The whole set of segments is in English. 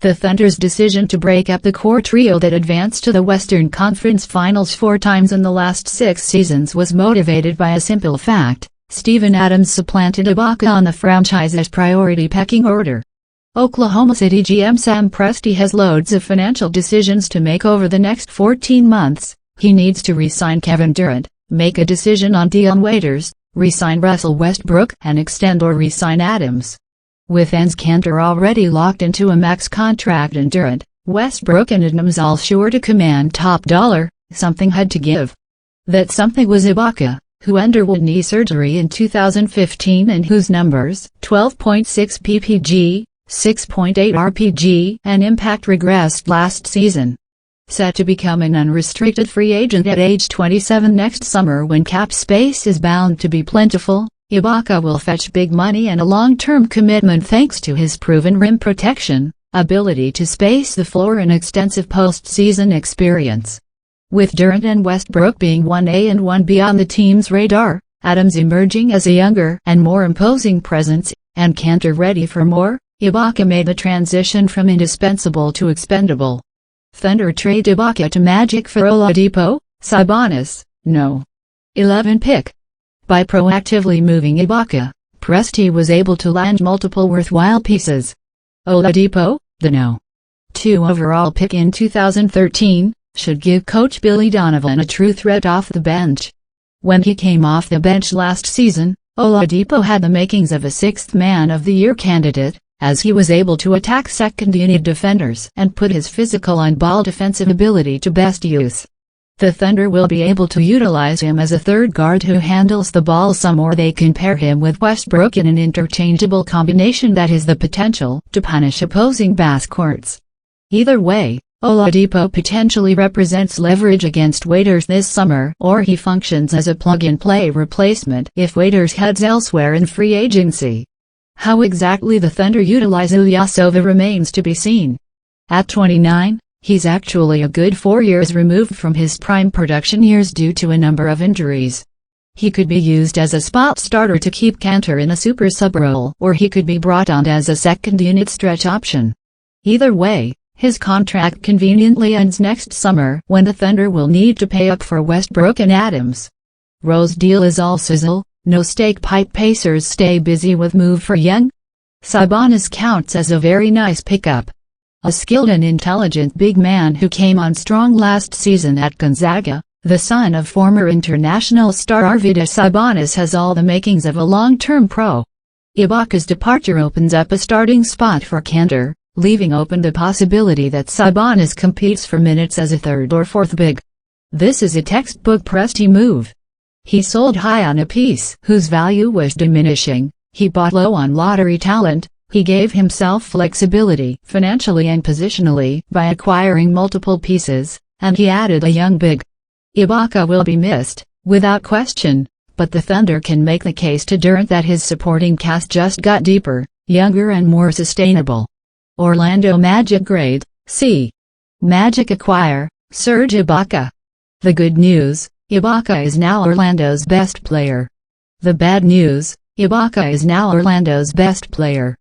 The Thunder's decision to break up the core trio that advanced to the Western Conference Finals 4 times in the last 6 seasons was motivated by a simple fact: Steven Adams supplanted Ibaka on the franchise's priority pecking order. Oklahoma City GM Sam Presti has loads of financial decisions to make over the next 14 months. He needs to re-sign Kevin Durant, make a decision on Dion Waiters, re-sign Russell Westbrook, and extend or re-sign Adams. With Enes Kanter already locked into a max contract and Durant, Westbrook and Adams all sure to command top dollar, something had to give. That something was Ibaka, who underwent knee surgery in 2015 and whose numbers, 12.6 ppg, 6.8 rpg, and impact regressed last season. Set to become an unrestricted free agent at age 27 next summer when cap space is bound to be plentiful, Ibaka will fetch big money and a long-term commitment thanks to his proven rim protection, ability to space the floor and extensive postseason experience. With Durant and Westbrook being 1A and 1B on the team's radar, Adams emerging as a younger and more imposing presence, and Kanter ready for more, Ibaka made the transition from indispensable to expendable. Thunder trade Ibaka to Magic for Oladipo, Sabonis, no. 11 pick. By proactively moving Ibaka, Presti was able to land multiple worthwhile pieces. Oladipo, the No. 2 overall pick in 2013, should give coach Billy Donovan a true threat off the bench. When he came off the bench last season, Oladipo had the makings of a 6th Man of the Year candidate, as he was able to attack second-unit defenders and put his physical on-ball defensive ability to best use. The Thunder will be able to utilize him as a third guard who handles the ball some more. They can pair him with Westbrook in an interchangeable combination that has the potential to punish opposing backcourts. Either way, Oladipo potentially represents leverage against Waiters this summer, or he functions as a plug-and-play replacement if Waiters heads elsewhere in free agency. How exactly the Thunder utilize Ilyasova remains to be seen. At 29, he's actually a good 4 years removed from his prime production years due to a number of injuries. He could be used as a spot starter to keep Kanter in a super sub role, or he could be brought on as a second-unit stretch option. Either way, his contract conveniently ends next summer when the Thunder will need to pay up for Westbrook and Adams. Rose's deal is all sizzle, no stake pipe. Pacers stay busy with move for young Sabonis counts as a very nice pickup. A skilled and intelligent big man who came on strong last season at Gonzaga, the son of former international star Arvydas Sabonis has all the makings of a long-term pro. Ibaka's departure opens up a starting spot for Kanter, leaving open the possibility that Sabonis competes for minutes as a third or fourth big. This is a textbook Presti move. He sold high on a piece whose value was diminishing, he bought low on lottery talent, he gave himself flexibility financially and positionally by acquiring multiple pieces, and he added a young big. Ibaka will be missed, without question, but the Thunder can make the case to Durant that his supporting cast just got deeper, younger and more sustainable. Orlando Magic grade, C. Magic acquire Serge Ibaka. The good news: Ibaka is now Orlando's best player. The bad news: Ibaka is now Orlando's best player.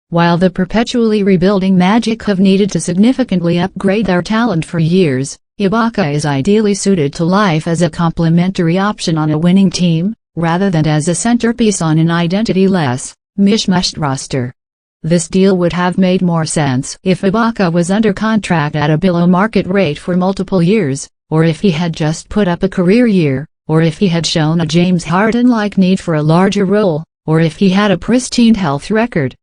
While the perpetually rebuilding Magic have needed to significantly upgrade their talent for years, Ibaka is ideally suited to life as a complementary option on a winning team, rather than as a centerpiece on an identity-less, mishmashed roster. This deal would have made more sense if Ibaka was under contract at a below-market rate for multiple years, or if he had just put up a career year, or if he had shown a James Harden-like need for a larger role, or if he had a pristine health record.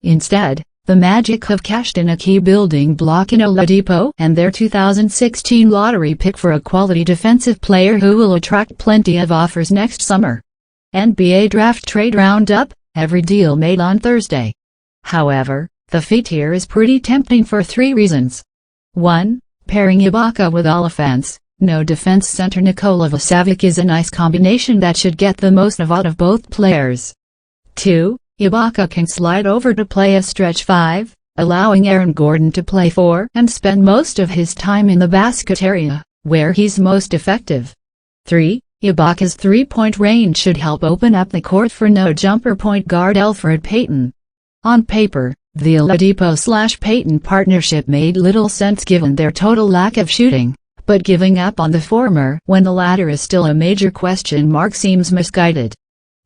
Instead, the Magic have cashed in a key building block in Oladipo and their 2016 lottery pick for a quality defensive player who will attract plenty of offers next summer. NBA Draft Trade Roundup, every deal made on Thursday. However, the fit here is pretty tempting for 3 reasons. 1. Pairing Ibaka with all-offense, no-defense center Nikola Vucevic is a nice combination that should get the most out of both players. 2. Ibaka can slide over to play a stretch 5, allowing Aaron Gordon to play 4 and spend most of his time in the basket area, where he's most effective. 3. Ibaka's three-point range should help open up the court for no-jumper point guard Elfrid Payton. On paper, The Oladipo/Payton partnership made little sense given their total lack of shooting, but giving up on the former when the latter is still a major question mark seems misguided.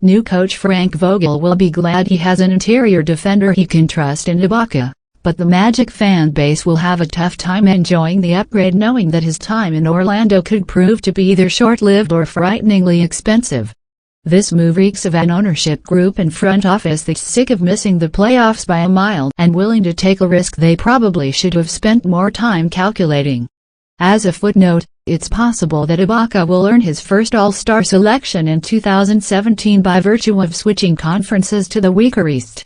New coach Frank Vogel will be glad he has an interior defender he can trust in Ibaka, but the Magic fan base will have a tough time enjoying the upgrade knowing that his time in Orlando could prove to be either short-lived or frighteningly expensive. This move reeks of an ownership group and front office that's sick of missing the playoffs by a mile and willing to take a risk they probably should have spent more time calculating. As a footnote, it's possible that Ibaka will earn his first All-Star selection in 2017 by virtue of switching conferences to the weaker East.